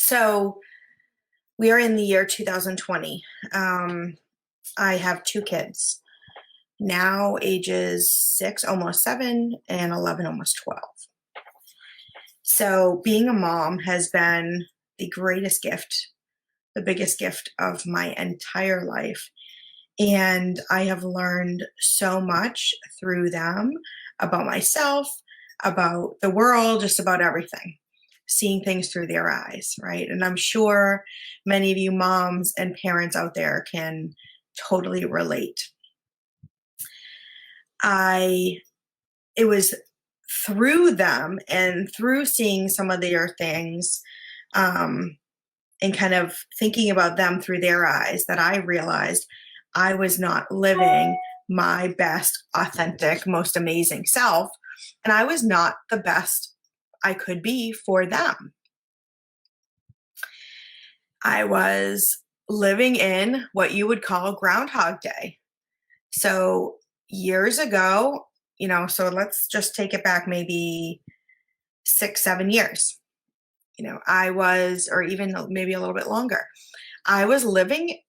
So we are in the year 2020. I have two kids now, ages 6, almost 7, and 11, almost 12. So being a mom has been the greatest gift, the biggest gift of my entire life. And I have learned so much through them about myself, about the world, just about everything, seeing things through their eyes, right? And I'm sure many of you moms and parents out there can totally relate. It was through them and through seeing some of their things, and kind of thinking about them through their eyes that I realized I was not living my best, authentic, most amazing self. And I was not the best I could be for them. I was living in what you would call Groundhog Day. So years ago, so let's just take it back maybe 6, 7 years. I was, or even maybe a little bit longer, I was living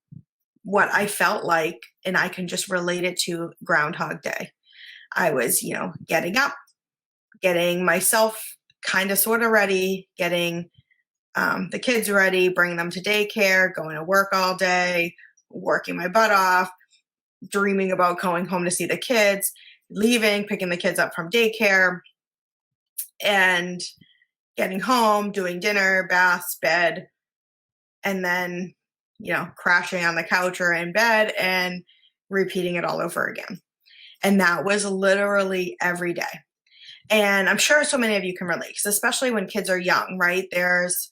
what I felt like, and I can just relate it to Groundhog Day. I was, getting up, getting myself kind of sort of ready, getting the kids ready, bringing them to daycare, going to work all day, working my butt off, dreaming about going home to see the kids, leaving, picking the kids up from daycare, and getting home, doing dinner, baths, bed, and then, crashing on the couch or in bed and repeating it all over again. And that was literally every day. And I'm sure so many of you can relate, because especially when kids are young, right? There's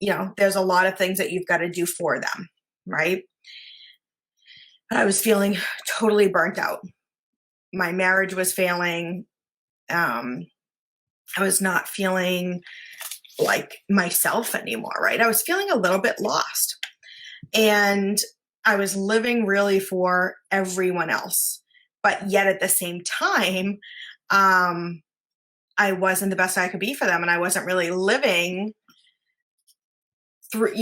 a lot of things that you've got to do for them, right? But I was feeling totally burnt out. My marriage was failing. I was not feeling like myself anymore, right? I was feeling a little bit lost. And I was living really for everyone else. But yet at the same time, I wasn't the best I could be for them. And I wasn't really living through,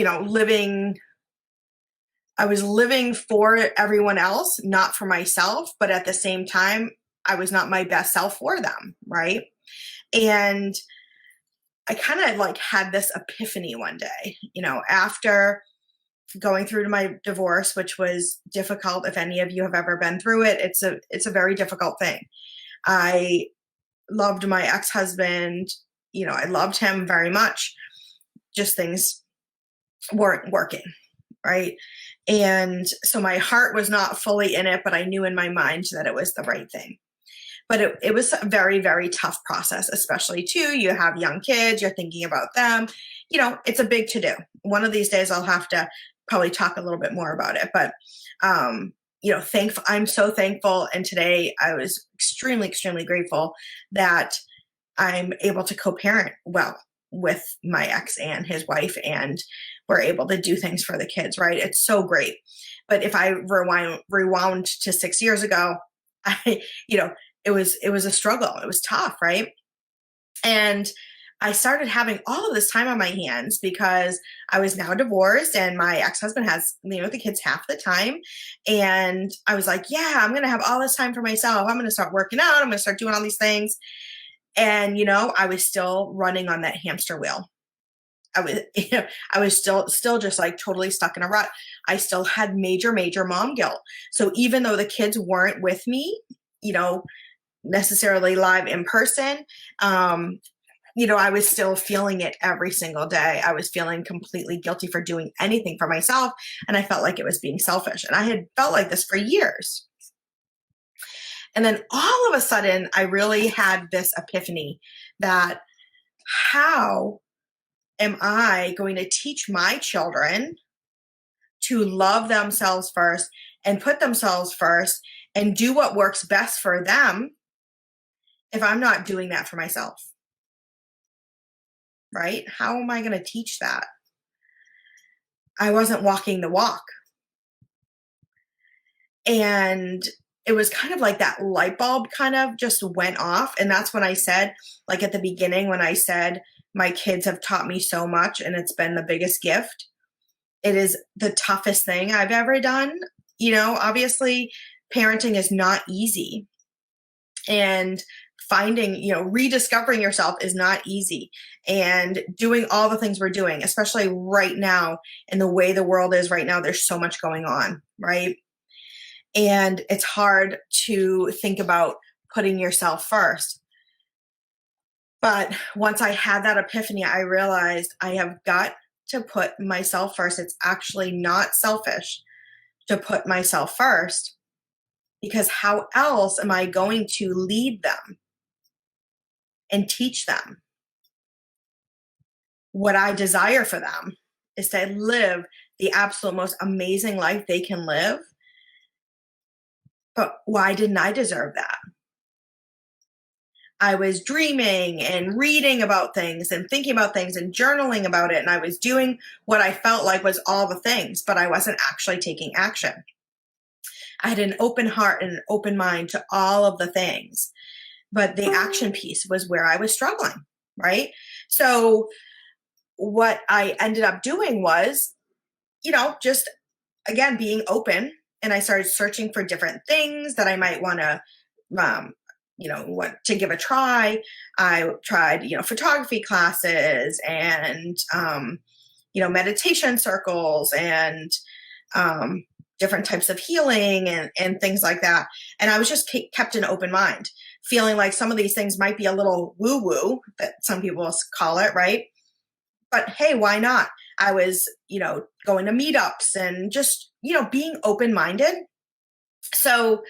I was living for everyone else, not for myself. But at the same time, I was not my best self for them, right? And I kind of had this epiphany one day, after going through my divorce, which was difficult. If any of you have ever been through it, it's a very difficult thing. I loved my ex-husband, I loved him very much. Just things weren't working, right? And so my heart was not fully in it, but I knew in my mind that it was the right thing. But it was a very, very tough process, especially too, you have young kids, you're thinking about them, it's a big to-do. One of these days I'll have to probably talk a little bit more about it, but, thankful. I'm so thankful. And today I was extremely, extremely grateful that I'm able to co-parent well with my ex and his wife, and we're able to do things for the kids, right? It's so great. But if I rewound to 6 years ago, it was a struggle. It was tough, right? And I started having all of this time on my hands because I was now divorced and my ex-husband has, the kids half the time. And I was like, yeah, I'm going to have all this time for myself. I'm going to start working out. I'm going to start doing all these things. And, I was still running on that hamster wheel. I was still just totally stuck in a rut. I still had major, major mom guilt. So even though the kids weren't with me, necessarily live in person, I was still feeling it every single day. I was feeling completely guilty for doing anything for myself. And I felt like it was being selfish. And I had felt like this for years. And then all of a sudden, I really had this epiphany that how am I going to teach my children to love themselves first and put themselves first and do what works best for them if I'm not doing that for myself? Right? How am I going to teach that? I wasn't walking the walk. And it was kind of like that light bulb kind of just went off. And that's when I said, at the beginning, when I said, My kids have taught me so much, and it's been the biggest gift. It is the toughest thing I've ever done. Obviously, parenting is not easy. And finding, rediscovering yourself is not easy. And doing all the things we're doing, especially right now in the way the world is right now, there's so much going on, right? And it's hard to think about putting yourself first. But once I had that epiphany, I realized I have got to put myself first. It's actually not selfish to put myself first, because how else am I going to lead them and teach them? What I desire for them is to live the absolute most amazing life they can live. But why didn't I deserve that? I was dreaming and reading about things and thinking about things and journaling about it. And I was doing what I felt like was all the things, but I wasn't actually taking action. I had an open heart and an open mind to all of the things, but the action piece was where I was struggling, right? So what I ended up doing was, just again, being open. And I started searching for different things that I might want to, what to give a try. I tried, photography classes and, meditation circles and different types of healing and things like that. And I was just kept an open mind, feeling like some of these things might be a little woo-woo, that some people call it, right? But hey, why not? I was, going to meetups and just, being open-minded. So,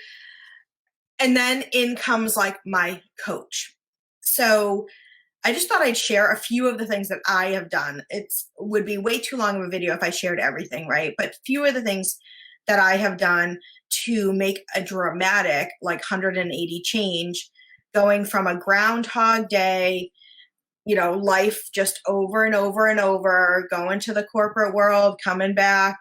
and then in comes like my coach. So I just thought I'd share a few of the things that I have done. It would be way too long of a video if I shared everything, right? But few of the things that I have done to make a dramatic, like 180 change, going from a Groundhog Day, life just over and over and over, going to the corporate world, coming back,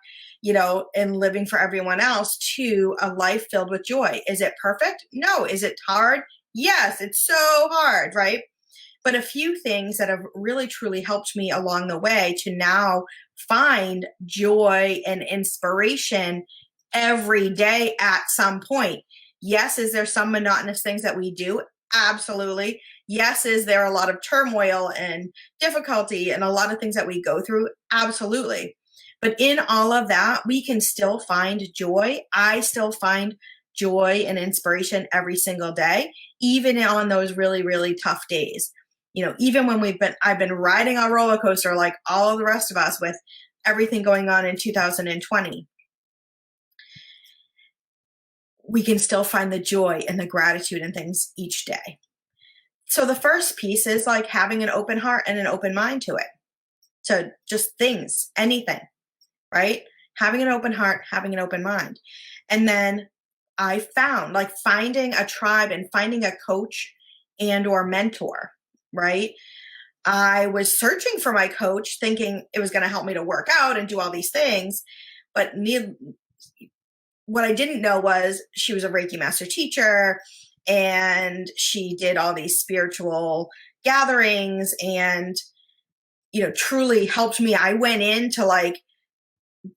and living for everyone else, to a life filled with joy. Is it perfect? No. Is it hard? Yes, it's so hard, right? But a few things that have really truly helped me along the way to now find joy and inspiration every day at some point. Yes, is there some monotonous things that we do? Absolutely. Yes, is there a lot of turmoil and difficulty and a lot of things that we go through? Absolutely. But in all of that, we can still find joy. I still find joy and inspiration every single day, even on those really, really tough days. Even when I've been riding a roller coaster like all of the rest of us with everything going on in 2020. We can still find the joy and the gratitude in things each day. So the first piece is like having an open heart and an open mind to it. To just things, anything, right? Having an open heart, having an open mind. And then I found like finding a tribe and finding a coach and or mentor, right? I was searching for my coach thinking it was going to help me to work out and do all these things. But what I didn't know was she was a Reiki master teacher and she did all these spiritual gatherings and, truly helped me. I went in to like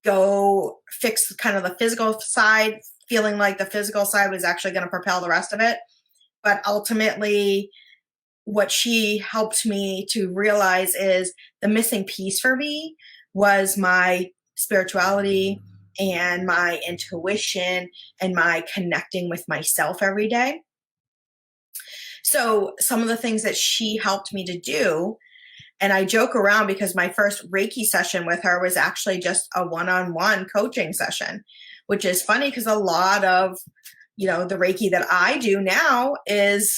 go fix kind of the physical side, feeling like the physical side was actually going to propel the rest of it. But ultimately, what she helped me to realize is the missing piece for me was my spirituality and my intuition and my connecting with myself every day. So some of the things that she helped me to do, and I joke around because my first Reiki session with her was actually just a one-on-one coaching session, which is funny because a lot of, the Reiki that I do now is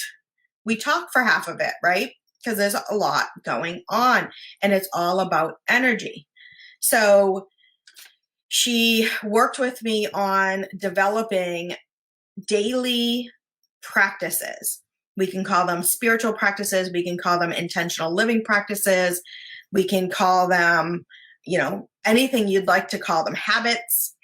we talk for half of it, right? Because there's a lot going on and it's all about energy. So she worked with me on developing daily practices. We can call them spiritual practices. We can call them intentional living practices. We can call them, anything you'd like to call them, habits,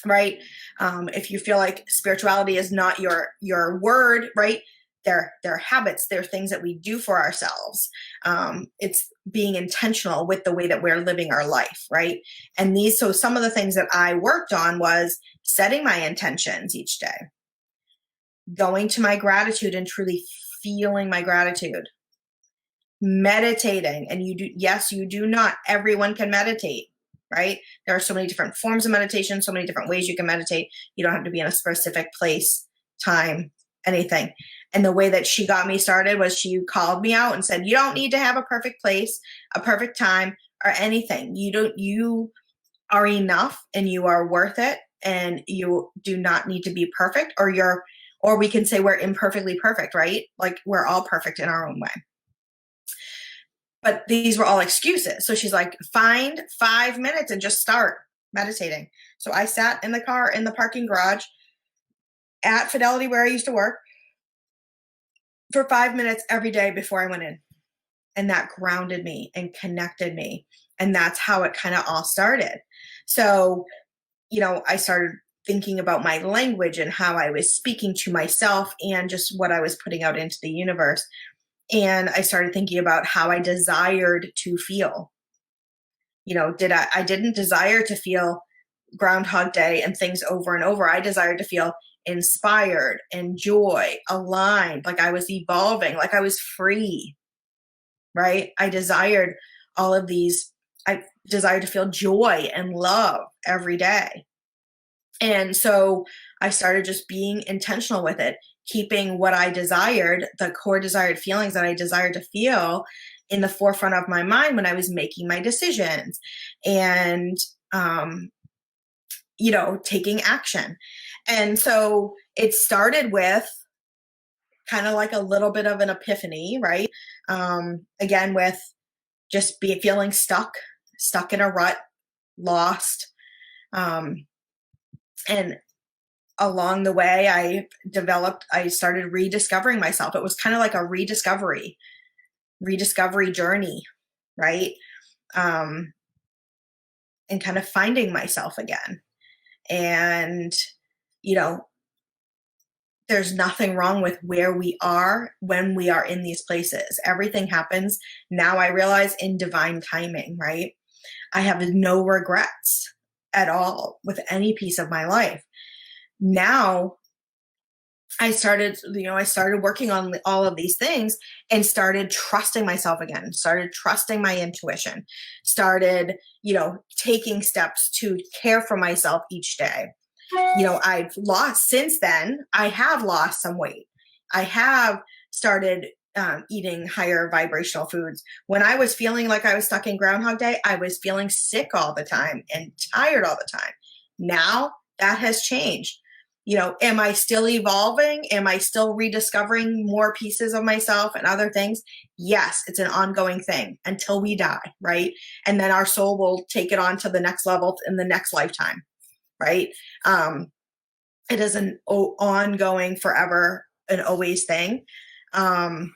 right? If you feel like spirituality is not your word, right? they're habits, they're things that we do for ourselves. It's being intentional with the way that we're living our life, right? And so some of the things that I worked on was setting my intentions each day, going to my gratitude and truly feeling my gratitude, meditating. And you do not, everyone can meditate, right? There are so many different forms of meditation, so many different ways you can meditate. You don't have to be in a specific place, time, anything. And the way that she got me started was she called me out and said, you don't need to have a perfect place, a perfect time, or anything. You are enough and you are worth it. And you do not need to be perfect, or we can say we're imperfectly perfect, right? Like we're all perfect in our own way. But these were all excuses. So she's like, find 5 minutes and just start meditating. So I sat in the car in the parking garage at Fidelity where I used to work for 5 minutes every day before I went in. And that grounded me and connected me. And that's how it kind of all started. So, I started thinking about my language and how I was speaking to myself and just what I was putting out into the universe. And I started thinking about how I desired to feel. I didn't desire to feel Groundhog Day and things over and over. I desired to feel inspired and joy, aligned, like I was evolving, like I was free, right? I desired all of these. I desired to feel joy and love every day. And so I started just being intentional with it, keeping what I desired, the core desired feelings that I desired to feel, in the forefront of my mind when I was making my decisions and, taking action. And so it started with kind of like a little bit of an epiphany, right? Again, with just feeling stuck in a rut, lost. And along the way, I started rediscovering myself. It was kind of like a rediscovery journey, right? And kind of finding myself again. And, there's nothing wrong with where we are when we are in these places. Everything happens, now I realize, in divine timing, right? I have no regrets at all with any piece of my life. Now I started working on all of these things and started trusting myself again, started trusting my intuition, started, taking steps to care for myself each day. Since then, I have lost some weight. I have started eating higher vibrational foods. When I was feeling like I was stuck in Groundhog Day, I was feeling sick all the time and tired all the time. Now that has changed. Am I still evolving? Am I still rediscovering more pieces of myself and other things? Yes, it's an ongoing thing until we die, right? And then our soul will take it on to the next level in the next lifetime, right? It is an ongoing, forever and always thing. I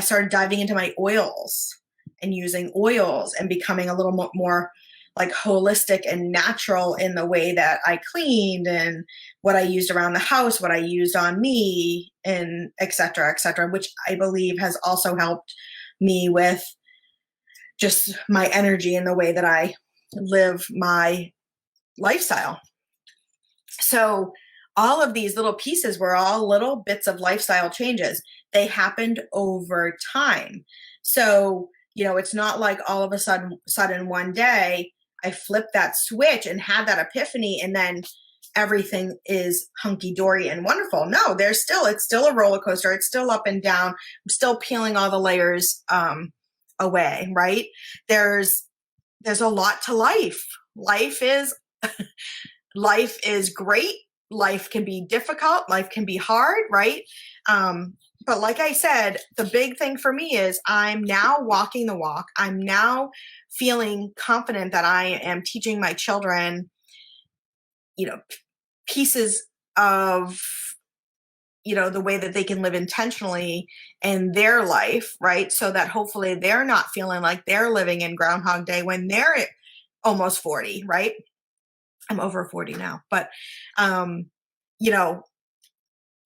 started diving into my oils and using oils and becoming a little more like holistic and natural in the way that I cleaned and what I used around the house, what I used on me, and et cetera, which I believe has also helped me with just my energy and the way that I live my lifestyle. So all of these little pieces were all little bits of lifestyle changes. They happened over time. So, it's not like all of a sudden one day I flipped that switch and had that epiphany and then everything is hunky-dory and wonderful. No, it's still a roller coaster. It's still up and down. I'm still peeling all the layers away, right? There's a lot to life. Life is great. Life can be difficult. Life can be hard, right? But like I said, the big thing for me is I'm now walking the walk. I'm now feeling confident that I am teaching my children, pieces of, the way that they can live intentionally in their life, right? So that hopefully they're not feeling like they're living in Groundhog Day when they're almost 40, right? I'm over 40 now, but,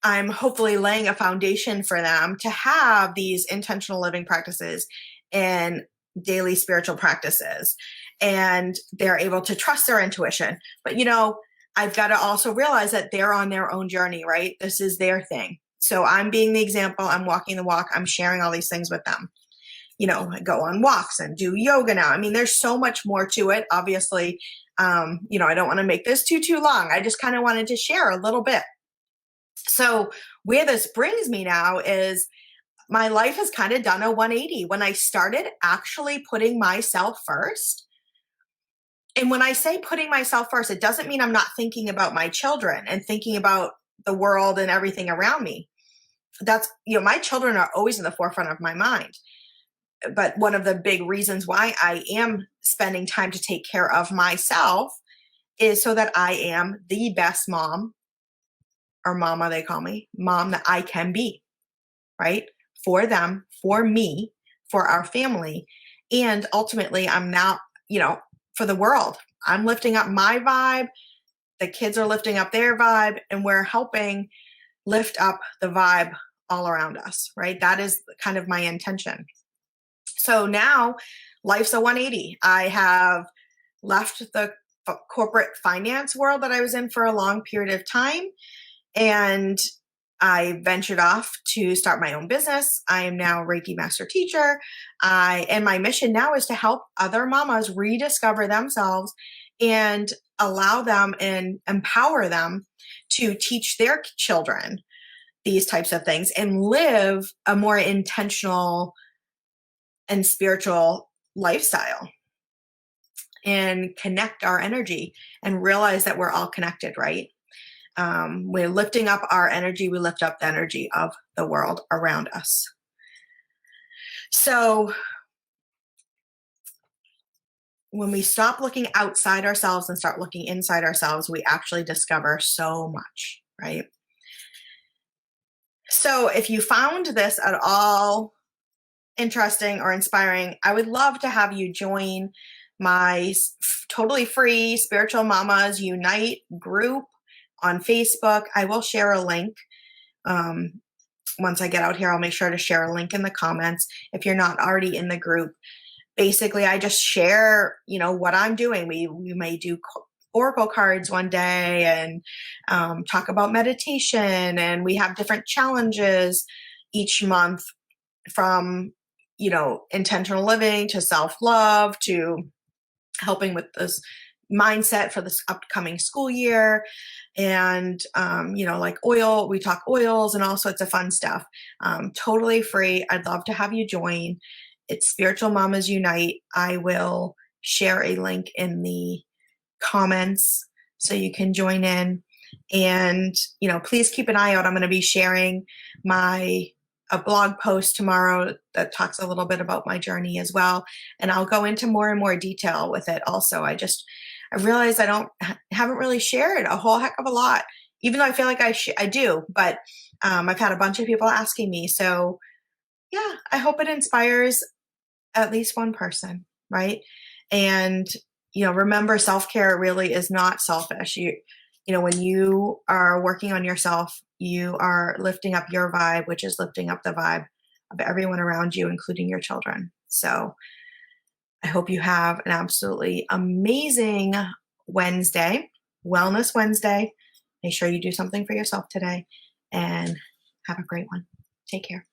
I'm hopefully laying a foundation for them to have these intentional living practices and daily spiritual practices. And they're able to trust their intuition. But, I've got to also realize that they're on their own journey, right? This is their thing. So I'm being the example. I'm walking the walk. I'm sharing all these things with them. I go on walks and do yoga now. I mean, there's so much more to it. Obviously, I don't want to make this too long. I just kind of wanted to share a little bit. So where this brings me now is my life has kind of done a 180 when I started actually putting myself first. And when I say putting myself first, it doesn't mean I'm not thinking about my children and thinking about the world and everything around me. That's, my children are always in the forefront of my mind. But one of the big reasons why I am spending time to take care of myself is so that I am the best mom, or mama they call me, mom that I can be, right? For them, for me, for our family. And ultimately, I'm now, for the world. I'm lifting up my vibe. The kids are lifting up their vibe, and we're helping lift up the vibe all around us, right? That is kind of my intention. So now life's a 180. I have left the corporate finance world that I was in for a long period of time, and I ventured off to start my own business. I am now a Reiki master teacher. And my mission now is to help other mamas rediscover themselves and allow them and empower them to teach their children these types of things and live a more intentional and spiritual lifestyle and connect our energy and realize that we're all connected, right? We're lifting up our energy. We lift up the energy of the world around us. So when we stop looking outside ourselves and start looking inside ourselves, we actually discover so much, right? So if you found this at all interesting or inspiring, I would love to have you join my totally free Spiritual Mamas Unite group on Facebook. I will share a link. Once I get out here, I'll make sure to share a link in the comments. If you're not already in the group, basically I just share, what I'm doing. We may do oracle cards one day and talk about meditation, and we have different challenges each month, from intentional living to self-love to helping with this mindset for this upcoming school year. And like oil, we talk oils and all sorts of fun stuff. Totally free. I'd love to have you join. It's Spiritual Mamas Unite. I will share a link in the comments so you can join in. And please keep an eye out. I'm going to be sharing a blog post tomorrow that talks a little bit about my journey as well. And I'll go into more and more detail with it also. I realized I haven't really shared a whole heck of a lot, even though I feel like I do, but I've had a bunch of people asking me. So yeah, I hope it inspires at least one person, right? And, remember, self-care really is not selfish. When you are working on yourself, you are lifting up your vibe, which is lifting up the vibe of everyone around you, including your children. So I hope you have an absolutely amazing Wednesday, Wellness Wednesday. Make sure you do something for yourself today and have a great one. Take care.